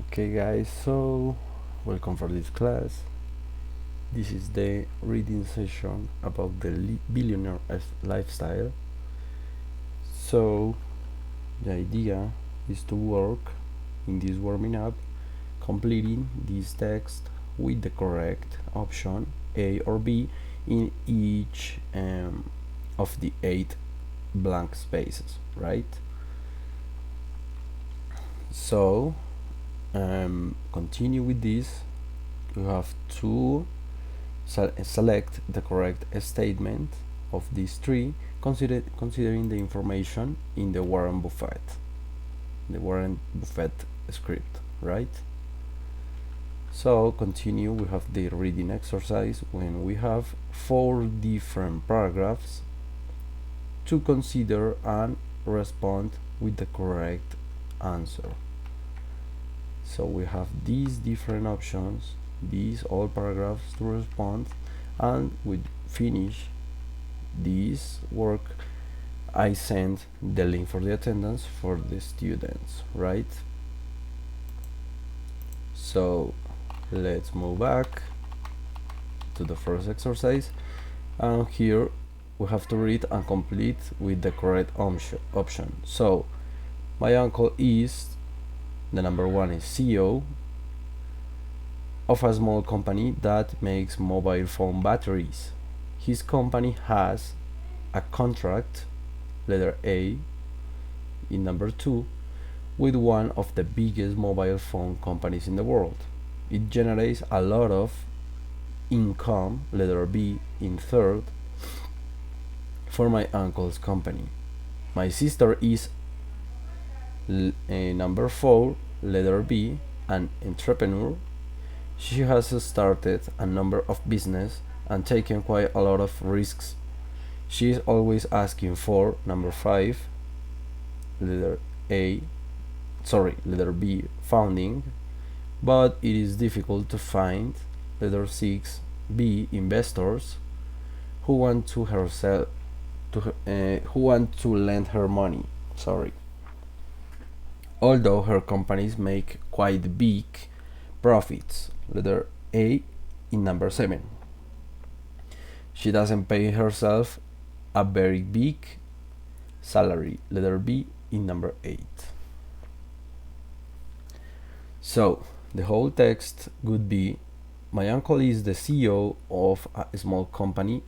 Okay, guys, so welcome for this class. This is the reading session about the billionaire lifestyle. So, the idea is to work in this warming up, completing this text with the correct option A or B in each of the 8 blank spaces, right? So, continue with this. You have to select the correct statement of these three, considering the information in the Warren Buffett script, right? So continue. We have the reading exercise when we have 4 different paragraphs to consider and respond with the correct answer. So we have these different options, these all paragraphs to respond, and we finish this work. I send the link for the attendance for the students, right? So let's move back to the first exercise, and here we have to read and complete with the correct option. So my uncle is, the number 1 is CEO of a small company that makes mobile phone batteries. His company has a contract, letter A, in number 2, with one of the biggest mobile phone companies in the world. It generates a lot of income, letter B, in third, for my uncle's company. My sister is number 4, letter B, an entrepreneur. She has started a number of business and taken quite a lot of risks. She is always asking for, number 5, letter B, funding, but it is difficult to find, letter 6, B, investors who want to lend her money. Although her companies make quite big profits, letter A, in number 7. She doesn't pay herself a very big salary, letter B, in number 8. So the whole text would be: my uncle is the CEO of a small company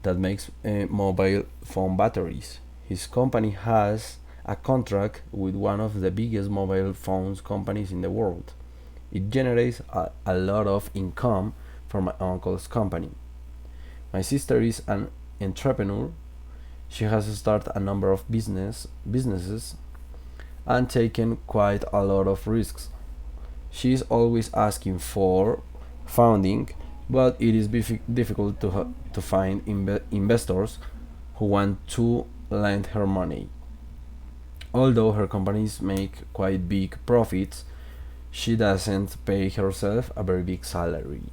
that makes mobile phone batteries. His company has a contract with one of the biggest mobile phones companies in the world. It generates a lot of income for my uncle's company. My sister is an entrepreneur. She has started a number of businesses and taken quite a lot of risks. She is always asking for funding, but it is difficult to find investors who want to lend her money. Although her companies make quite big profits, she doesn't pay herself a very big salary.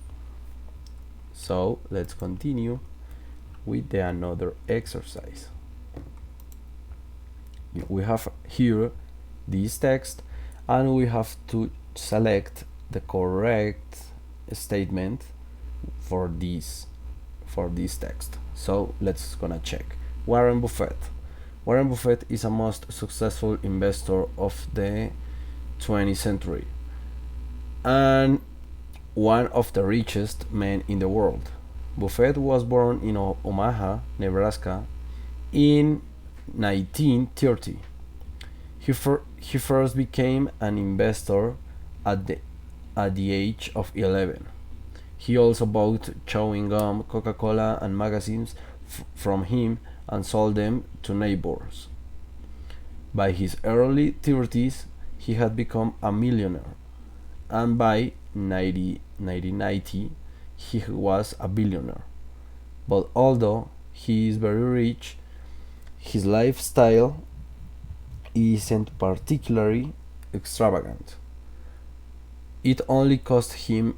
So let's continue with another exercise. We have here this text, and we have to select the correct statement for this text. So let's gonna check. Warren Buffett. Warren Buffett is the most successful investor of the 20th century and one of the richest men in the world. Buffett was born in Omaha, Nebraska in 1930. He first became an investor at the age of 11. He also bought chewing gum, Coca-Cola, and magazines from him and sold them to neighbors. By his early 30s, he had become a millionaire, and by 1990, he was a billionaire. But although he is very rich, his lifestyle isn't particularly extravagant. It only cost him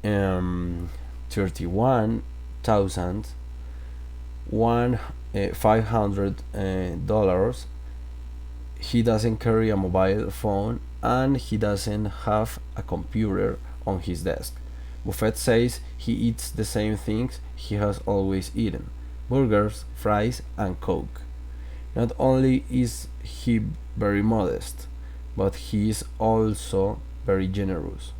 $31,500. he doesn't carry a mobile phone, and he doesn't have a computer on his desk. Buffett says he eats the same things he has always eaten: burgers, fries, and Coke. Not only is he very modest, but he is also very generous.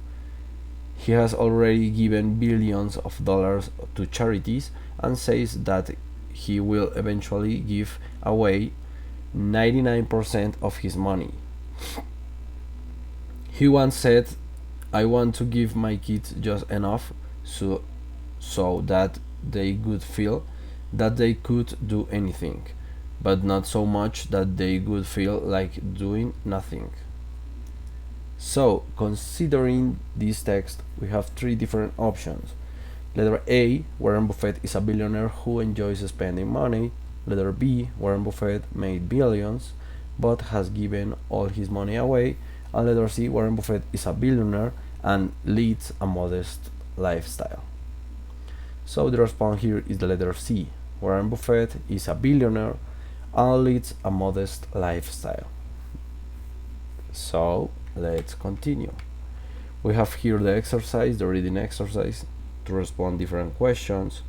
He has already given billions of dollars to charities and says that he will eventually give away 99% of his money. He once said, "I want to give my kids just enough so that they could feel that they could do anything, but not so much that they would feel like doing nothing." So, considering this text, we have three different options. Letter A, Warren Buffett is a billionaire who enjoys spending money. Letter B, Warren Buffett made billions but has given all his money away. And letter C, Warren Buffett is a billionaire and leads a modest lifestyle. So the response here is the letter C. Warren Buffett is a billionaire and leads a modest lifestyle. So let's continue. We have here the exercise, the reading exercise, to respond different questions.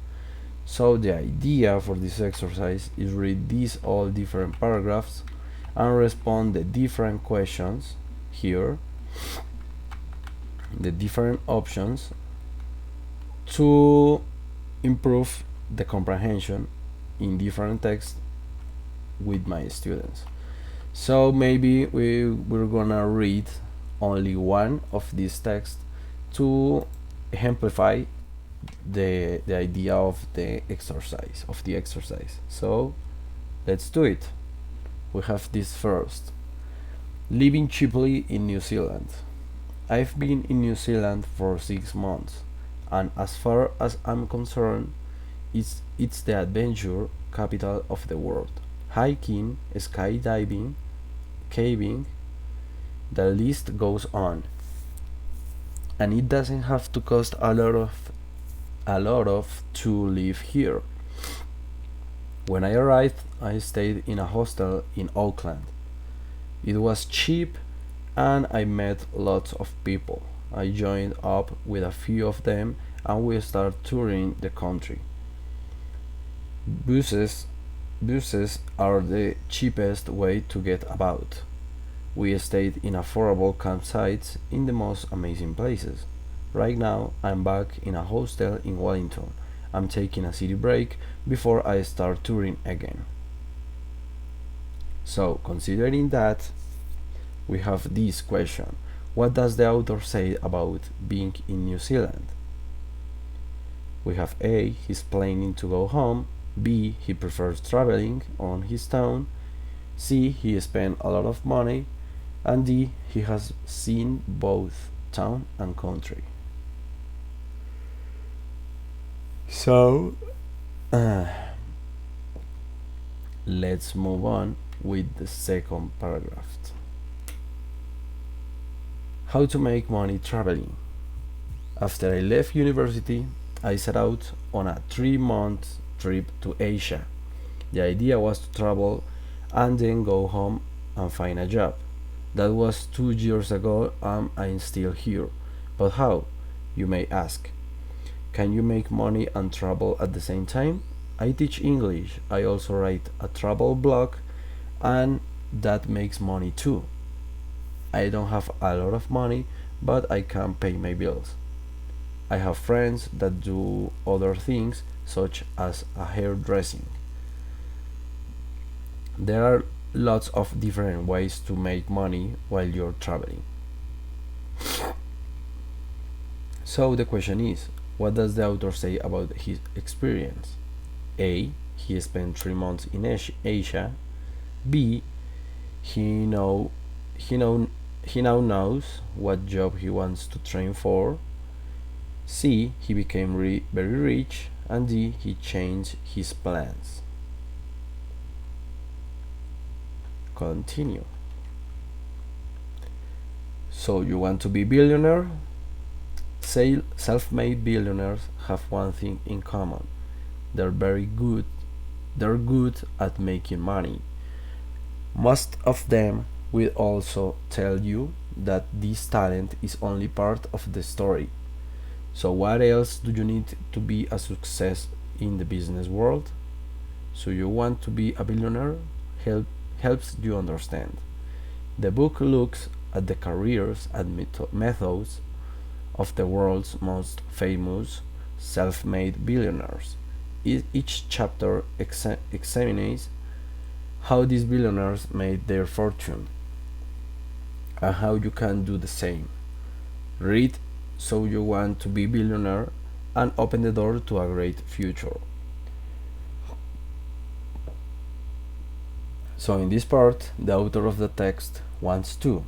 So the idea for this exercise is read these all different paragraphs and respond the different questions here, the different options, to improve the comprehension in different texts with my students. So maybe we're gonna read only one of these texts to exemplify the idea of the exercise. So let's do it. We have this first. Living cheaply in New Zealand. I've been in New Zealand for 6 months, and as far as I'm concerned, it's the adventure capital of the world. Hiking, skydiving, caving, the list goes on. And it doesn't have to cost a lot of to live here. When I arrived, I stayed in a hostel in Auckland. It was cheap and I met lots of people. I joined up with a few of them and we started touring the country. Buses are the cheapest way to get about. We stayed in affordable campsites in the most amazing places. Right now, I'm back in a hostel in Wellington. I'm taking a city break before I start touring again. So, considering that, we have this question. What does the author say about being in New Zealand? We have A, he's planning to go home. B, he prefers traveling on his town. C, he spent a lot of money. And D, he has seen both town and country. So, let's move on with the second paragraph. How to make money traveling. After I left university, I set out on a 3-month trip to Asia. The idea was to travel and then go home and find a job. That was 2 years ago and I'm still here. But how, you may ask? Can you make money and travel at the same time? I teach English. I also write a travel blog and that makes money too. I don't have a lot of money, but I can pay my bills. I have friends that do other things such as hairdressing. There are lots of different ways to make money while you're traveling. So the question is, what does the author say about his experience? A, he spent 3 months in Asia. B, he now knows what job he wants to train for. C, he became very rich. And D, he changed his plans. Continue. So you want to be billionaire? Self-made billionaires have one thing in common. They're good at making money. Most of them will also tell you that this talent is only part of the story. So what else do you need to be a success in the business world? So you want to be a billionaire? Helps you understand. The book looks at the careers and methods of the world's most famous self-made billionaires. Each chapter examines how these billionaires made their fortune and how you can do the same. Read so you want to be billionaire and open the door to a great future. So in this part, the author of the text wants to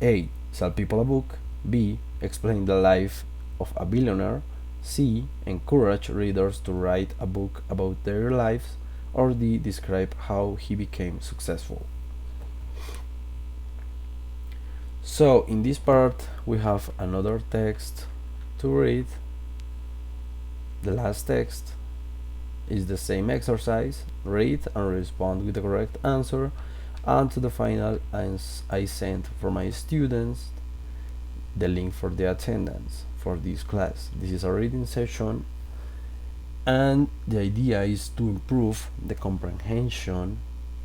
A. Sell people a book, B. Explain the life of a billionaire, C. Encourage readers to write a book about their lives, or D. Describe how he became successful. So in this part we have another text to read. The last text is the same exercise. Read and respond with the correct answer, and to the final I sent for my students the link for the attendance for this class. This is a reading session, and the idea is to improve the comprehension,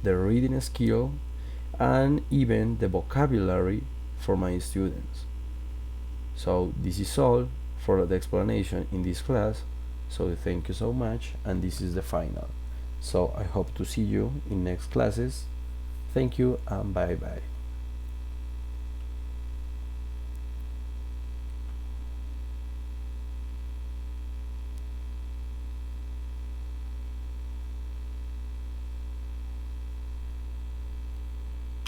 the reading skill, and even the vocabulary for my students. So this is all for the explanation in this class. So thank you so much, and this is the final. So I hope to see you in next classes. Thank you and bye bye.